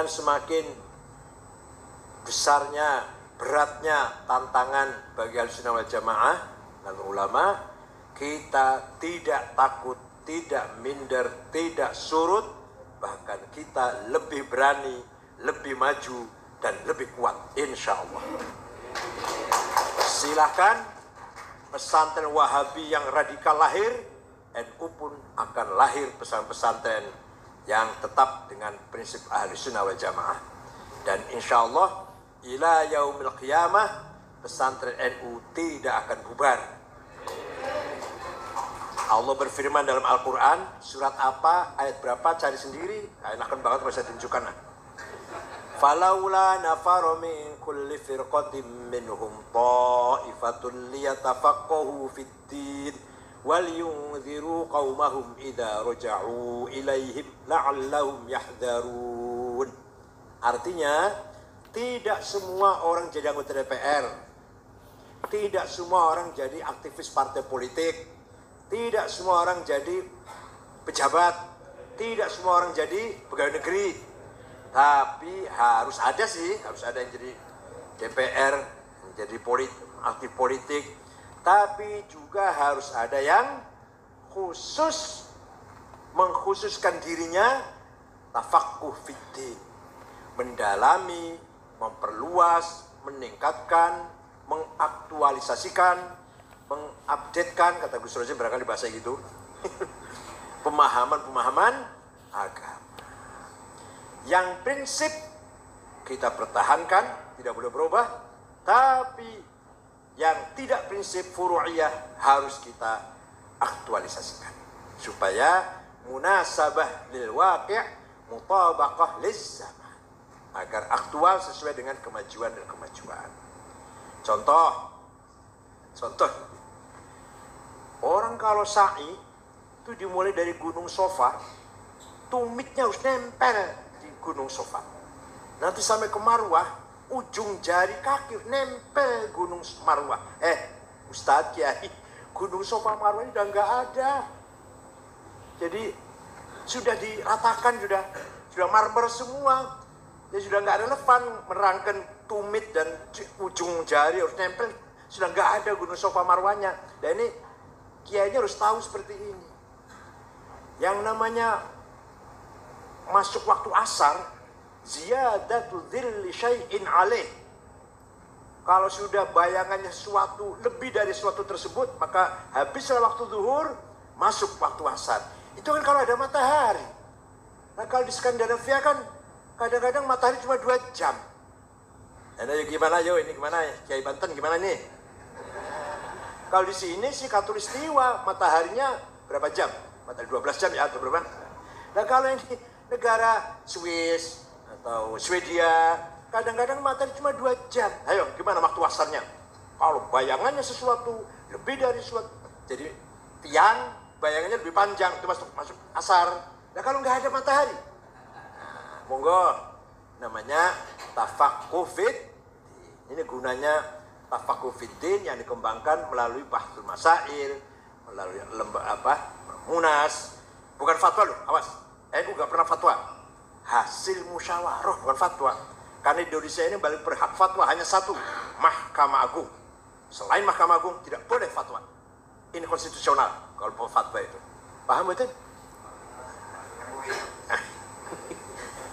dengan semakin besarnya, beratnya tantangan bagi Ahlussunnah wal Jamaah dan ulama, kita tidak takut, tidak minder, tidak surut, bahkan kita lebih berani, lebih maju, dan lebih kuat, insya Allah. Silahkan pesantren Wahabi yang radikal lahir, NU pun akan lahir pesantren yang tetap dengan prinsip Ahlussunnah wal Jamaah. Dan insya Allah ila yaumil qiyamah pesantren NU tidak akan bubar. Allah berfirman dalam Al-Quran, surat apa, ayat berapa, cari sendiri. Enakan banget kalau saya tunjukkan. Falaula nafara min kulli firqatin minhum ta'ifatun liyatafaqahu fid-din wal yunziru qaumahum idza raja'u ilaihim la'allahum yahdharun. Artinya, tidak semua orang jadi anggota DPR, tidak semua orang jadi aktivis partai politik, tidak semua orang jadi pejabat, tidak semua orang jadi pegawai negeri. Tapi harus ada sih, harus ada yang jadi DPR, menjadi aktif politik. Tapi juga harus ada yang khusus, mengkhususkan dirinya, tafaqquh fiddin, mendalami, memperluas, meningkatkan, mengaktualisasikan, mengupdatekan, kata Gus Rozin barangkali bahasa gitu, pemahaman-pemahaman agama. Yang prinsip kita pertahankan, tidak boleh berubah, tapi yang tidak prinsip furu'iyah harus kita aktualisasikan supaya munasabah lil waqi', mutabaqah liz zaman, agar aktual sesuai dengan kemajuan dan kemajuan. Contoh, orang kalau sa'i itu dimulai dari Gunung Sofa, tumitnya harus nempel di Gunung Sofa. Nanti sampai ke Marwah, ujung jari kaki nempel Gunung Marwah. Ustadz Kiai, Gunung Sofa Marwah ini udah nggak ada. Jadi sudah diratakan, sudah marmer semua. Jadi sudah nggak relevan merangkan tumit dan ujung jari harus nempel. Sudah nggak ada Gunung Sofa Marwahnya. Dan ini kiainya harus tahu seperti ini. Yang namanya masuk waktu asar, ziyadatu dhilli syai'in alaih. Kalau sudah bayangannya sesuatu lebih dari sesuatu tersebut, maka habislah waktu zuhur, masuk waktu asar. Itu kan kalau ada matahari. Nah kalau di Skandinavia kan kadang-kadang matahari cuma 2 jam. Ini gimana ini gimana Kiai Banten gimana nih? Kalau di sini sih Katulistiwa mataharinya berapa jam? Matahari 12 jam ya atau berapa? Nah kalau ini negara Swiss atau Swedia, kadang-kadang matahari cuma 2 jam. Ayo gimana waktu asarnya? Kalau bayangannya sesuatu lebih dari sesuatu, jadi tiang bayangannya lebih panjang, itu masuk asar. Nah kalau nggak ada matahari, nah, monggo namanya tafaqquh fiddin. Ini gunanya tafaqquh fiddin yang dikembangkan melalui bahsul masail, melalui munas, bukan fatwa loh, awas. NU nggak pernah fatwa, hasil musyawarah bukan fatwa. Karena Indonesia ini balik berhak fatwa hanya satu, Mahkamah Agung. Selain Mahkamah Agung tidak boleh fatwa. Ini konstitusional kalau mau fatwa itu. Paham betul?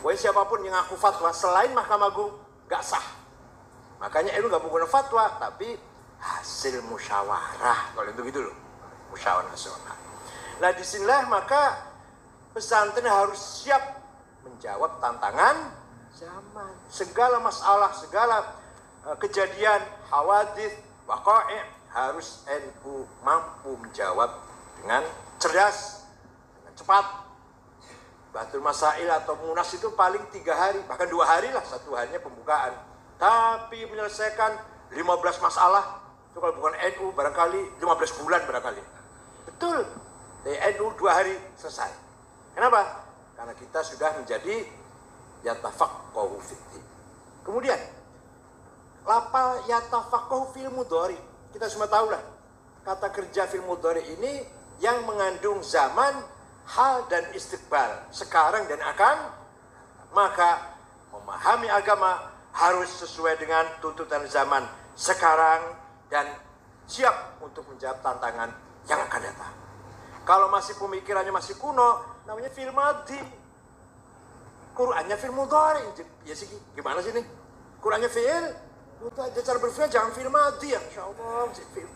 Wah siapapun yang ngaku fatwa selain Mahkamah Agung nggak sah. Makanya NU nggak menggunakan fatwa, tapi hasil musyawarah. Kalau itu gitu loh, musyawarah nasional. Nah disinilah maka pesantren harus siap menjawab tantangan zaman. Segala masalah, segala kejadian, hawadits, waqa'i' harus NU mampu menjawab dengan cerdas, dengan cepat. Batul Masail atau Munas itu paling 3 hari, bahkan 2 hari lah, 1 harinya pembukaan. Tapi menyelesaikan 15 masalah, itu kalau bukan NU barangkali 15 bulan barangkali. Betul, dari NU 2 hari selesai. Kenapa? Karena kita sudah menjadi yatafaqahu fiddin. Kemudian, lafal yatafaqahu fil mudhari. Kita semua tahu lah, kata kerja fil mudhari ini yang mengandung zaman, hal dan istiqbal, sekarang dan akan. Maka memahami agama harus sesuai dengan tuntutan zaman sekarang dan siap untuk menjawab tantangan yang akan datang. Kalau masih pemikirannya masih kuno, namanya fil madhi. Qurannya fil mudhari. Ya sih, gimana sih nih? Qurannya fil, untuk aja cara berpikir jangan fil madhi ya. Insyaallah fil.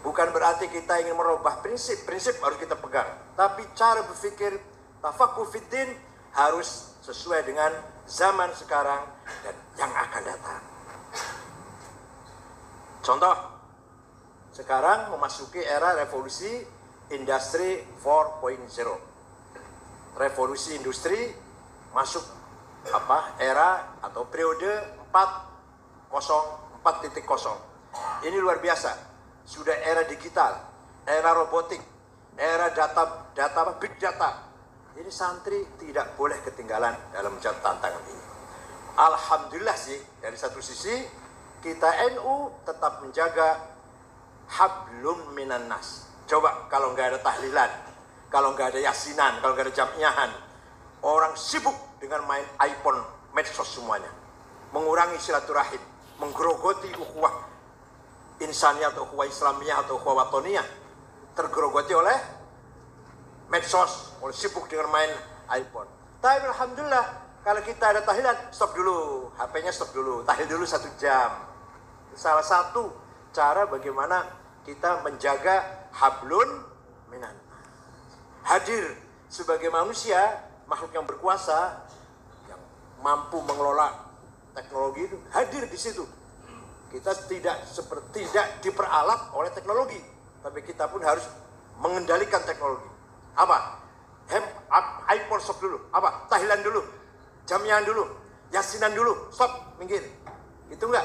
Bukan berarti kita ingin merubah prinsip harus kita pegang. Tapi cara berpikir tafaqquh fiddin harus sesuai dengan zaman sekarang dan yang akan datang. Contoh, sekarang memasuki era revolusi industri 4.0. Revolusi industri masuk era atau periode 4.0. Ini luar biasa. Sudah era digital, era robotik, era data big data. Jadi santri tidak boleh ketinggalan dalam menjawab tantangan ini. Alhamdulillah sih, dari satu sisi kita NU tetap menjaga hablum minan nas. Coba kalau nggak ada tahlilan, kalau nggak ada yasinan, kalau nggak ada jamiahan, orang sibuk dengan main iPhone, medsos semuanya, mengurangi silaturahim, menggerogoti ukhuwah insaniyah atau ukhuwah islamiyah atau ukhuwah watoniyah, tergerogoti oleh medsos, oleh sibuk dengan main iPhone. Tapi alhamdulillah kalau kita ada tahlilan, stop dulu, HP-nya stop dulu, tahlil dulu 1 jam. Salah satu cara bagaimana kita menjaga hablun minan. Hadir sebagai manusia, makhluk yang berkuasa, yang mampu mengelola teknologi itu, hadir di situ. Kita tidak diperalat oleh teknologi, tapi kita pun harus mengendalikan teknologi. Apa? iPhone stop dulu. Apa? Tahlilan dulu, jamiahan dulu, yasinan dulu, stop, minggir. Itu enggak?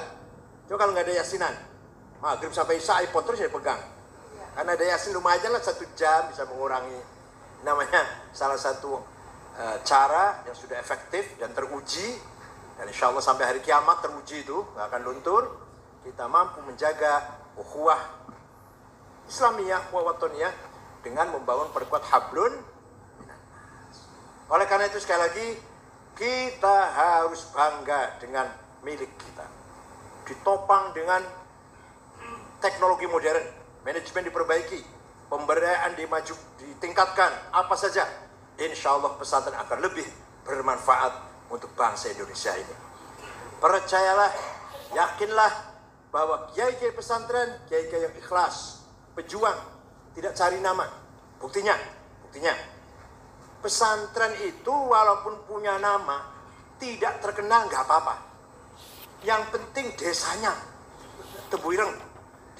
Coba kalau nggak ada yasinan, maghrib sampai isya iPhone terus ya pegang. Karena ada yasin lumayan lah 1 jam bisa mengurangi. Namanya salah satu cara yang sudah efektif dan teruji, dan insya Allah sampai hari kiamat teruji itu nggak akan luntur. Kita mampu menjaga ukhuwah Islamiyah, ukhuwah watoniyah dengan membangun perkuat hablun. Oleh karena itu sekali lagi kita harus bangga dengan milik kita. Ditopang dengan teknologi modern, manajemen diperbaiki, pemberdayaan ditingkatkan, apa saja. Insya Allah pesantren akan lebih bermanfaat untuk bangsa Indonesia ini. Percayalah, yakinlah bahwa kiai-kiai pesantren, kiai-kiai yang ikhlas, pejuang, tidak cari nama. Buktinya, pesantren itu walaupun punya nama, tidak terkenal nggak apa-apa. Yang penting desanya, Tebuireng,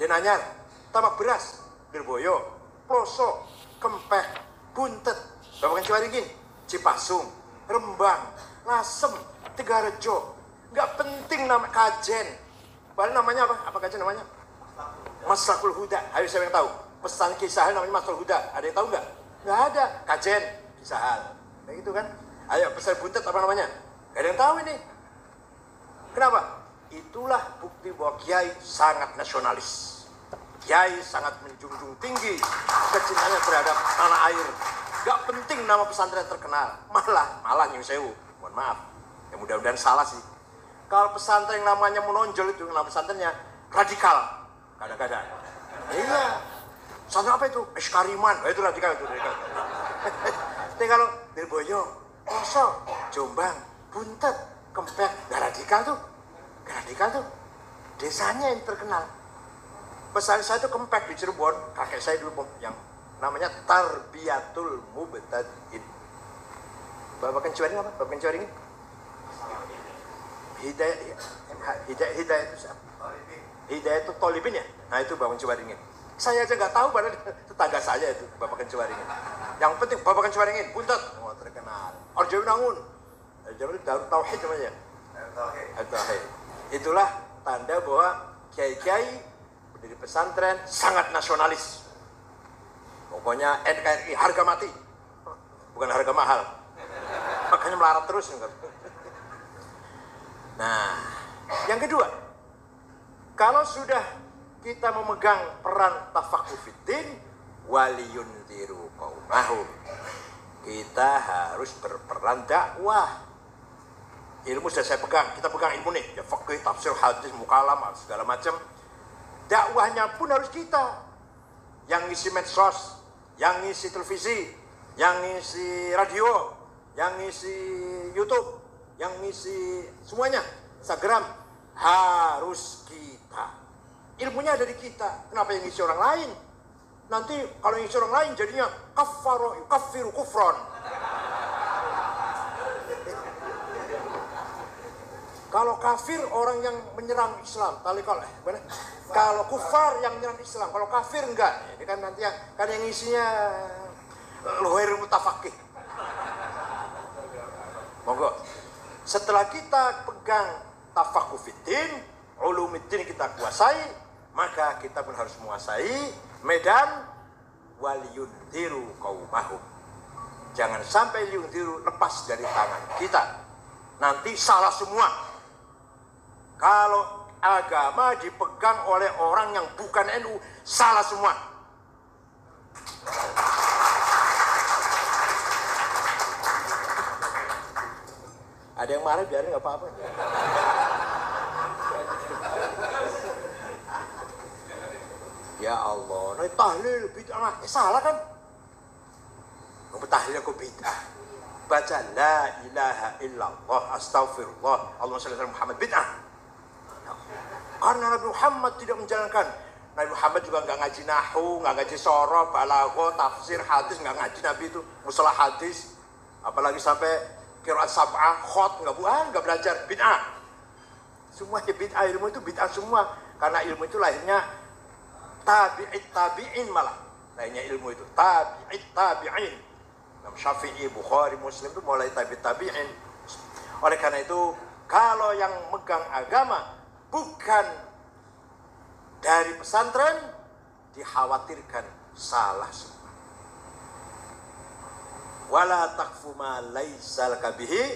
Denanyar, Tamak Beras, Lirboyo, Ploso, Kempeh, Buntet, Babakan Ciwaringin, Cipasung, Rembang, Lasem, Tegarejo. Nggak penting nama Kajen. Padahal namanya apa? Apa kajian namanya? Maslakul Huda. Ayo siapa yang tahu? Pesan Kisahal namanya Maslakul Huda. Ada yang tahu nggak? Nggak ada. Kajian Kisahal. Kayak gitu kan? Ayo pesan Buntet apa namanya? Nggak ada yang tahu ini. Kenapa? Itulah bukti bahwa Kiai sangat nasionalis. Kiai sangat menjunjung tinggi kecintaannya terhadap tanah air. Nggak penting nama pesantren terkenal. Malah nyuwun sewu. Mohon maaf. Ya mudah-mudahan salah sih. Kalau pesantren yang namanya menonjol itu, nama pesantrennya radikal, kadang-kadang. Iya, pesantren apa itu? Eskariman, itu radikal itu. Tapi kalau Lirboyo, Ploso, Jombang, Buntet, Kempek, gak radikal tuh. Desanya yang terkenal. Pesantren saya itu Kempek di Cirebon, kakek saya dulu yang namanya Tarbiyatul Mubtadi'in. Babakan Ciwaringin apa? Babakan Ciwaringin? Hidayah itu siapa? Hidayah itu Tolibin ya? Nah itu Babakan Ciwaringin. Saya aja nggak tahu, padahal tetangga saya itu Babakan Ciwaringin. Yang penting Babakan Ciwaringin, Buntet, terkenal. Arjo Winangun, Darut Tauhid namanya. Tauhid. Itulah tanda bahwa kiai-kiai pendiri pesantren sangat nasionalis. Pokoknya NKRI harga mati, bukan harga mahal. Makanya melarat terus. Nah, yang kedua, kalau sudah kita memegang peran tafaqquh fiddin waliyunziru qaumahum, kita harus berperan dakwah. Ilmu sudah saya pegang, kita pegang ilmu nih, ya fikih, tafsir, hadis, mukalam, segala macam. Dakwahnya pun harus kita. Yang ngisi medsos, yang ngisi televisi, yang ngisi radio, yang ngisi YouTube, yang ngisi semuanya, Instagram, harus kita. Ilmunya ada di kita. Kenapa yang ngisi orang lain? Nanti kalau yang ngisi orang lain jadinya kafiru kufron. Kalau kafir orang yang menyerang Islam, kalau kufar yang menyerang Islam, kalau kafir enggak. Ini kan nanti yang isinya luhir mutafakih. Monggo. Setelah kita pegang tafakuh fiddin, ulumiddin kita kuasai, maka kita pun harus menguasai medan waliyundiru qaumahum. Jangan sampai yundiru lepas dari tangan kita. Nanti salah semua. Kalau agama dipegang oleh orang yang bukan NU, salah semua. Ada yang marah, biarin nggak apa-apa. Ya Allah, nah tahlil bid'ah, salah kan? Tahlil aku bid'ah. Baca la ilaha illallah, astaghfirullah, Allahumma shalli ala Muhammad, bid'ah. Karena Nabi Muhammad tidak menjalankan. Nabi Muhammad juga nggak ngaji nahu, nggak ngaji sorof, balaghah, tafsir, hadis, nggak ngaji Nabi itu, mustalah hadis, apalagi sampai qiraat sab'ah, khot, nggak belajar, bid'ah. Semuanya bid'ah, ilmu itu bid'ah semua. Karena ilmu itu lahirnya tabi'in malah. Lahirnya ilmu itu tabi'in. Imam Syafi'i, Bukhari, Muslim itu mulai tabi'in. Oleh karena itu, kalau yang megang agama bukan dari pesantren, dikhawatirkan salah semua. Wala taqfu ma laisa laka bihi.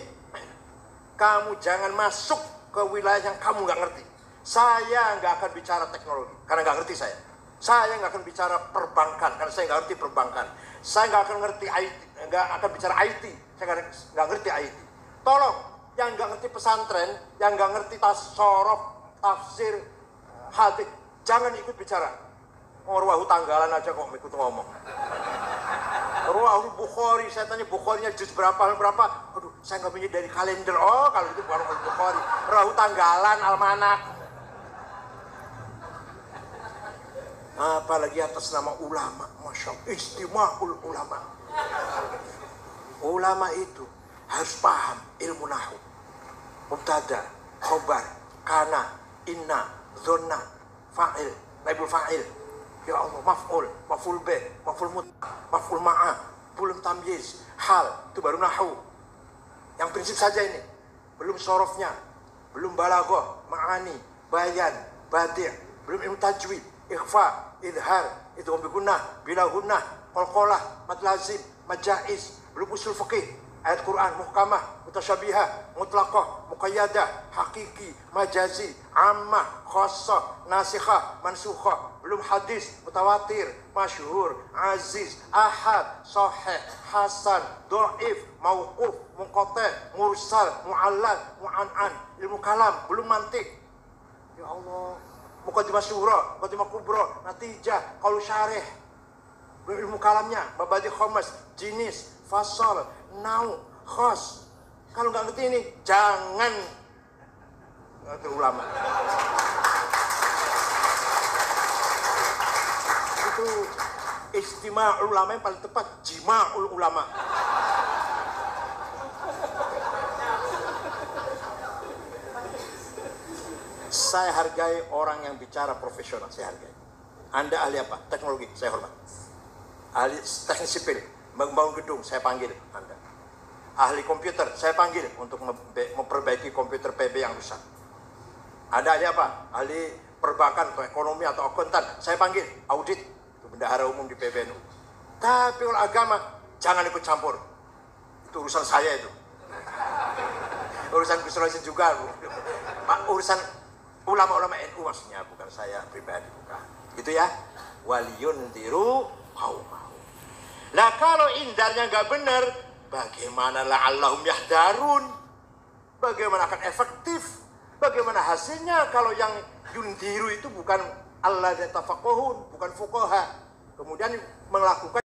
Kamu jangan masuk ke wilayah yang kamu nggak ngerti. Saya nggak akan bicara teknologi karena nggak ngerti saya. Saya nggak akan bicara perbankan karena saya nggak ngerti perbankan. Saya nggak akan ngerti IT, nggak akan bicara IT. Saya nggak ngerti IT. Tolong yang nggak ngerti pesantren, yang nggak ngerti tasawuf, tafsir, hadis, jangan ikut bicara. Ruwahu tanggalan aja kok ikut ngomong. Ruwahu Bukhari, saya tanya Bukharinya juz berapa. Aduh, saya nggak punya dari kalender. Oh, kalau itu baru Bukhari. Ruwahu tanggalan, almanak. Apalagi atas nama ulama, masya Allah, istima'ul ulama. Ulama itu harus paham ilmu nahu, mubtada, khobar, kana, inna, zonna, fa'il, naibul fa'il, ya Allah, maf'ul, maf'ul bih, maf'ul maf'ul ma'ah, belum tamyiz, hal, itu baru nahu. Yang prinsip saja ini, belum sorofnya, belum balaghah, ma'ani, bayan, badi', belum ilmu tajwid, ikhfa, idhar, itu gunnah, bila gunnah, qalqalah, mad lazim, majaiz, belum usul fiqih, ayat Quran, muhkamah, mutasyabihah, mutlaqah, muqayyadah, hakiki, majazi, ammah, khassah, nasikhah, mansukhah, belum hadis, mutawatir, masyhur, aziz, ahad, sahih, hasan, dhaif, mauquf, munqati', mursal, mu'allal, mu'an'an, ilmu kalam, belum mantik. Ya Allah, muqaddimah syura, muqaddimah kubra, natijah, qaul syarih, belum ilmu kalamnya, mabadi khamas, jinis, fasal, nau, khas. Kalau nggak ngerti ini, jangan ke ulama. Itu istima'ul ulama yang paling tepat, jima'ul ulama. Saya hargai orang yang bicara profesional, saya hargai. Anda ahli apa? Teknologi, saya hormat. Ahli teknik sipil, membangun gedung, saya panggil Anda. Ahli komputer, saya panggil untuk memperbaiki komputer PB yang rusak. Ada ahli apa? Ahli perbankan atau ekonomi atau akuntan, saya panggil audit, itu bendahara umum di PBNU. Tapi kalau agama, jangan ikut campur. Itu urusan saya itu. Urusan Gus Royce juga, urusan ulama-ulama NU maksudnya, bukan saya pribadi, bukan. Gitu ya. Waliyundiru qaumahu. Lah kalau indarnya nggak benar, bagaimana la'allahum yahdarun? bagaimana akan efektif, bagaimana hasilnya kalau yang yundiru itu bukan alladzina tafaqahun, bukan fuqaha, kemudian melakukan